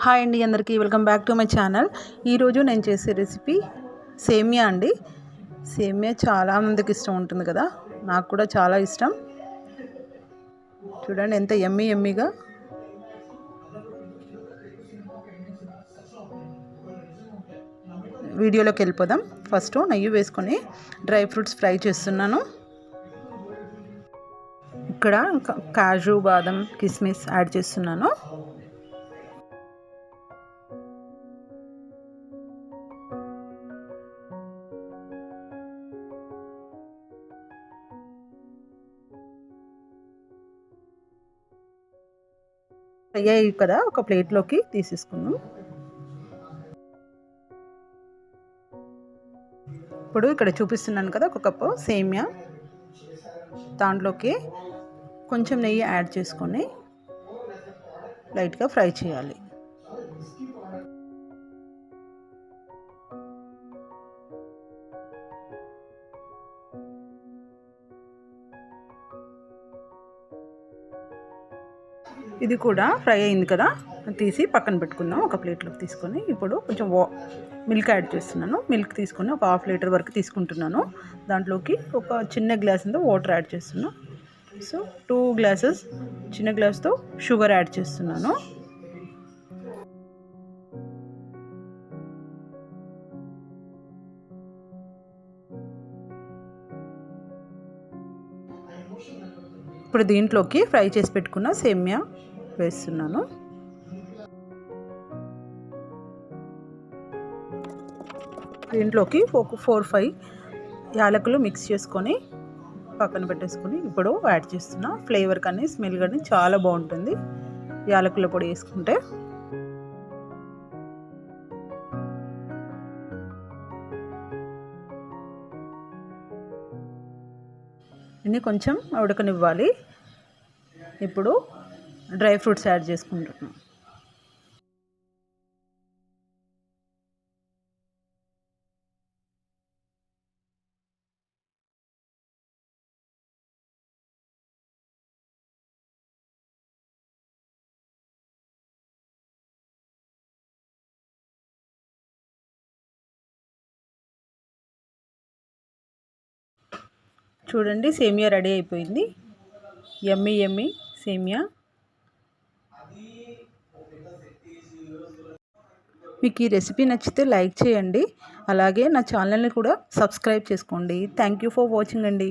Hi అండి, అందరికీ welcome back to my channel. ఈరోజు నేను చేసే రెసిపీ సేమియా అండి. సేమియా చాలా మందికి ఇష్టం ఉంటుంది కదా, నాకు కూడా చాలా ఇష్టం. చూడండి ఎంత యమ్మీగా వీడియోలోకి వెళ్ళిపోదాం. ఫస్ట్ నెయ్యి వేసుకొని డ్రై ఫ్రూట్స్ ఫ్రై చేస్తున్నాను. ఇక్కడ కాజు, బాదం, కిస్మిస్ యాడ్ చేస్తున్నాను. అయ్యాయి కదా, ఒక ప్లేట్లోకి తీసేసుకుందాం. ఇప్పుడు ఇక్కడ చూపిస్తున్నాను కదా, ఒక కప్పు సేమియా, దాంట్లోకి కొంచెం నెయ్యి యాడ్ చేసుకొని లైట్గా ఫ్రై చేయాలి. ఇది కూడా ఫ్రై అయింది కదా, తీసి పక్కన పెట్టుకుందాం. ఒక ప్లేట్లోకి తీసుకొని ఇప్పుడు కొంచెం మిల్క్ యాడ్ చేస్తున్నాను. మిల్క్ తీసుకొని ఒక హాఫ్ లీటర్ వరకు తీసుకుంటున్నాను. దాంట్లోకి ఒక చిన్న గ్లాస్ అంతా వాటర్ యాడ్ చేస్తున్నాను. సో 2 గ్లాసెస్ చిన్న గ్లాస్తో షుగర్ యాడ్ చేస్తున్నాను. ఇప్పుడు దీంట్లోకి ఫ్రై చేసి పెట్టుకున్న సేమియా వేస్తున్నాను. దీంట్లోకి ఒక 4-5 యాలకులు మిక్స్ చేసుకొని పక్కన పెట్టేసుకొని ఇప్పుడు యాడ్ చేస్తున్నా. ఫ్లేవర్ కానీ స్మెల్ కానీ చాలా బాగుంటుంది యాలకుల పొడి వేసుకుంటే. ఇన్ని కొంచెం ఉడకనివ్వాలి. ఇప్పుడు డ్రై ఫ్రూట్స్ యాడ్ చేసుకుంటున్నాం. చూడండి సేమియా రెడీ అయిపోయింది. యమ్మీ సేమియా. మీకు ఈ రెసిపీ నచ్చితే లైక్ చేయండి, అలాగే నా ఛానల్ని కూడా సబ్స్క్రైబ్ చేసుకోండి. థ్యాంక్ యూ ఫర్ వాచింగ్ అండి.